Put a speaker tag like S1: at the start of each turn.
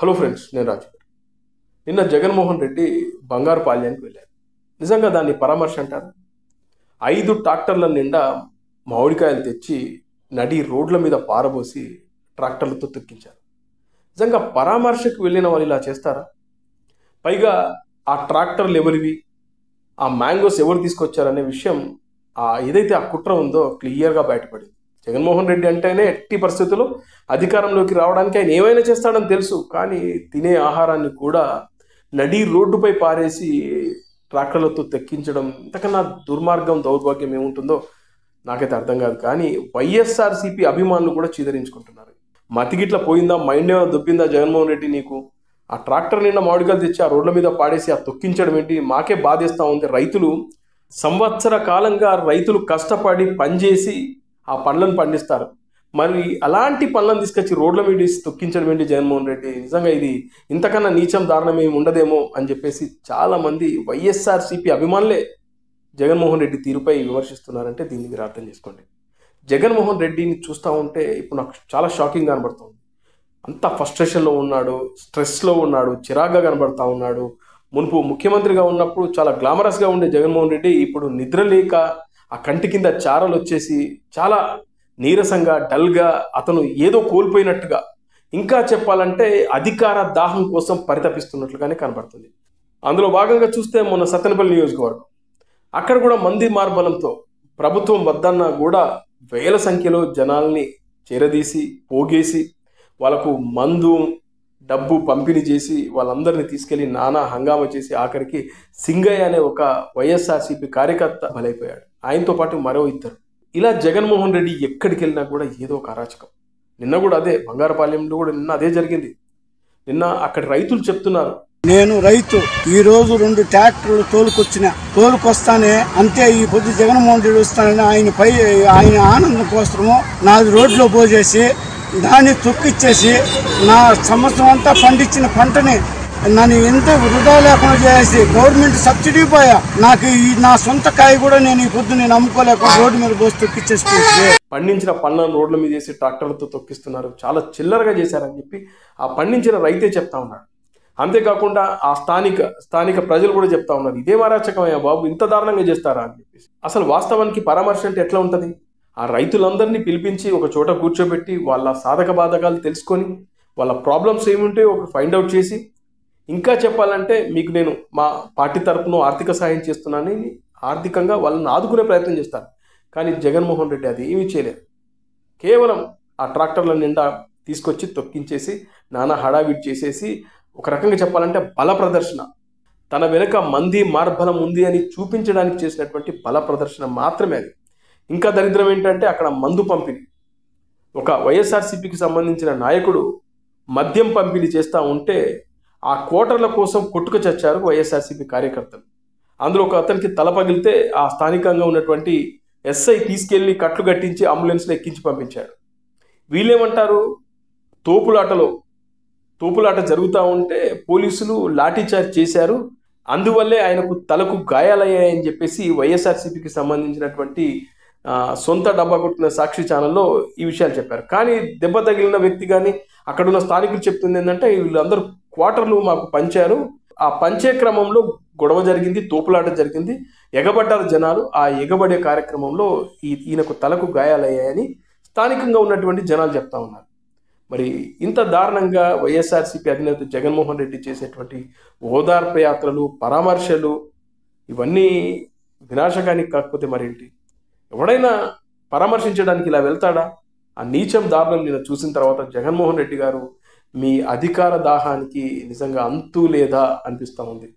S1: Hello friends, నేను రాజు. నిన్న జగన్మోహన్ రెడ్డి బంగారుపాళ్యానికి వెళ్ళారు. నిజంగా దాన్ని పరామర్శ అంటారు. 5 ట్రాక్టర్ల నిండా మామిడికాయలు తెచ్చి నడి రోడ్ల మీద పారబోసి ట్రాక్టర్లతో తొక్కించారు. నిజంగా పరామర్శకు వెళ్ళిన వాళ్ళు ఇలా చేస్తారా? పైగా ఆ ట్రాక్టర్లు ఎవరివి, ఆ మ్యాంగోస్ ఎవరు తీసుకొచ్చారనే విషయం ఏదైతే ఆ కుట్ర ఉందో క్లియర్గా బయటపడింది. జగన్మోహన్ రెడ్డి అంటేనే ఎట్టి పరిస్థితుల్లో అధికారంలోకి రావడానికి ఆయన ఏమైనా చేస్తాడని తెలుసు. కానీ తినే ఆహారాన్ని కూడా నడి రోడ్డుపై పారేసి ట్రాక్టర్లతో తెక్కించడం, ఇంతకన్నా దుర్మార్గం, దౌర్భాగ్యం ఏముంటుందో నాకైతే అర్థం కాదు. కానీ వైఎస్ఆర్సీపీ అభిమానులు కూడా చీదరించుకుంటున్నారు. మతిగిట్ల పోయిందా, మైండ్ ఏమైనా దొబ్బిందా జగన్మోహన్ రెడ్డి నీకు? ఆ ట్రాక్టర్ నిండా మామిడికాయలు తెచ్చి ఆ రోడ్ల మీద పాడేసి ఆ తొక్కించడం ఏంటి? మాకే బాధేస్తూ ఉంది. రైతులు సంవత్సర కాలంగా రైతులు కష్టపడి పనిచేసి ఆ పండ్లను పండిస్తారు. మరి అలాంటి పండ్లను తీసుకొచ్చి రోడ్ల మీద తొక్కించడం ఏంటి జగన్మోహన్ రెడ్డి? నిజంగా ఇది ఇంతకన్నా నీచం, దారుణం ఏమి ఉండదేమో అని చెప్పేసి చాలామంది వైఎస్ఆర్సీపీ అభిమానులే జగన్మోహన్ రెడ్డి తీరుపై విమర్శిస్తున్నారంటే దీన్ని మీరు అర్థం చేసుకోండి. జగన్మోహన్ రెడ్డిని చూస్తూ ఉంటే ఇప్పుడు నాకు చాలా షాకింగ్ కనబడుతుంది. అంత ఫ్రస్ట్రేషన్లో ఉన్నాడు, స్ట్రెస్లో ఉన్నాడు, చిరాగ్గా కనబడతా ఉన్నాడు. మునుపు ముఖ్యమంత్రిగా ఉన్నప్పుడు చాలా గ్లామరస్గా ఉండే జగన్మోహన్ రెడ్డి ఇప్పుడు నిద్ర లేక ఆ కంటి కింద చారలు వచ్చేసి చాలా నీరసంగా, డల్గా, అతను ఏదో కోల్పోయినట్టుగా, ఇంకా చెప్పాలంటే అధికార దాహం కోసం పరితపిస్తున్నట్లుగానే కనబడుతుంది. అందులో భాగంగా చూస్తే మొన్న సత్తెనపల్లి నియోజకవర్గం, అక్కడ కూడా మంది మార్బలంతో ప్రభుత్వం వద్దన్నా కూడా వేల సంఖ్యలో జనాల్ని చేరదీసి పోగేసి వాళ్ళకు మందు, డబ్బు పంపిణీ చేసి వాళ్ళందరినీ తీసుకెళ్లి నానా హంగామా చేసి ఆఖరికి సింగయ్య అనే ఒక వైఎస్ఆర్సీపీ కార్యకర్త బలైపోయాడు. ఆయనతో పాటు మరో 2. ఇలా జగన్మోహన్ రెడ్డి ఎక్కడికి వెళ్ళినా కూడా ఏదో ఒక అరాచకం. నిన్న కూడా అదే బంగారుపాళ్యంలో కూడా నిన్న అదే జరిగింది. నిన్న అక్కడ రైతులు చెప్తున్నారు,
S2: నేను రైతు, ఈ రోజు 2 ట్రాక్టర్లు తోలుకొస్తానే అంతే. ఈ పొద్దు జగన్మోహన్ రెడ్డి వస్తానని ఆయన ఆనందం కోసము నాది రోడ్లో పోసేసి దాన్ని తొక్కిచ్చేసి నా సంవత్సరం అంతా పండించిన పంటని నన్ను ఎంత వృధా లేకుండా చేసి గవర్నమెంట్ సబ్సిడీ పోయా నాకు నా సొంత కాయ కూడా నేను ఈ పొద్దు నేను అమ్ముకోలేకుండా రోడ్డు మీద పోసి తొక్కిచ్చేసి
S1: పండించిన పండ్లను రోడ్ల మీద వేసి ట్రాక్టర్లతో తొక్కిస్తున్నారు, చాలా చిల్లరగా చేశారని చెప్పి ఆ పండించిన రైతే చెప్తా ఉన్నాడు. అంతేకాకుండా ఆ స్థానిక ప్రజలు కూడా చెప్తా ఉన్నారు, ఇదే అరాచకమయ్యా బాబు, ఇంత దారుణంగా చేస్తారా అని చెప్పేసి. అసలు వాస్తవానికి పరామర్శ అంటే ఎట్లా ఉంటుంది? ఆ రైతులందరినీ పిలిపించి ఒక చోట కూర్చోబెట్టి వాళ్ళ సాధక బాధకాలు తెలుసుకొని వాళ్ళ ప్రాబ్లమ్స్ ఏముంటే ఒక ఫైండ్ అవుట్ చేసి, ఇంకా చెప్పాలంటే మీకు నేను మా పార్టీ తరపున ఆర్థిక సాయం చేస్తున్నానని ఆర్థికంగా వాళ్ళని ఆదుకునే ప్రయత్నం చేస్తాను. కానీ జగన్మోహన్ రెడ్డి అది ఏమీ చేయలేదు. కేవలం ఆ ట్రాక్టర్ల నిండా తీసుకొచ్చి తొక్కించేసి నానా హడావిడి చేసేసి ఒక రకంగా చెప్పాలంటే బల ప్రదర్శన, తన వెనుక మంది మార్బలం ఉంది అని చూపించడానికి చేసినటువంటి బల ప్రదర్శన మాత్రమే అది. ఇంకా దరిద్రం ఏంటంటే అక్కడ మందు పంపిణీ, ఒక వైఎస్ఆర్సీపీకి సంబంధించిన నాయకుడు మద్యం పంపిణీ చేస్తూ ఉంటే ఆ క్వార్టర్ల కోసం కొట్టుకు చచ్చారు వైఎస్ఆర్సీపీ కార్యకర్తలు. అందులో ఒక అతనికి తల పగిలితే ఆ స్థానికంగా ఉన్నటువంటి ఎస్ఐ తీసుకెళ్లి కట్లు కట్టించి అంబులెన్స్లో ఎక్కించి పంపించాడు. వీళ్ళేమంటారు, తోపులాట జరుగుతూ ఉంటే పోలీసులు లాఠీచార్జ్ చేశారు, అందువల్లే ఆయనకు తలకు గాయాలయ్యాయని చెప్పేసి వైఎస్ఆర్సీపీకి సంబంధించినటువంటి సొంత డబ్బా కొట్టిన సాక్షి ఛానల్లో ఈ విషయాలు చెప్పారు. కానీ దెబ్బ తగిలిన వ్యక్తి కానీ అక్కడున్న స్థానికులు చెప్తుంది ఏంటంటే వీళ్ళందరూ క్వార్టర్లు మాకు పంచారు, ఆ పంచే క్రమంలో గొడవ జరిగింది, తోపులాట జరిగింది, ఎగబడ్డారు జనాలు, ఆ ఎగబడే కార్యక్రమంలో ఈయనకు తలకు గాయాలయ్యాయని స్థానికంగా ఉన్నటువంటి జనాలు చెప్తా ఉన్నారు. మరి ఇంత దారుణంగా వైఎస్ఆర్సీపీ అధినేత జగన్మోహన్ రెడ్డి చేసేటువంటి ఓదార్పు యాత్రలు, పరామర్శలు ఇవన్నీ వినాశకానికి కాకపోతే మరేంటి? ఎవడైనా పరామర్శించడానికి ఇలా వెళ్తాడా? ఆ నీచం, దారుణం నేను చూసిన తర్వాత జగన్మోహన్ రెడ్డి గారు మీ అధికార దాహానికి నిజంగా అంతు లేదా అనిపిస్తూ ఉంది.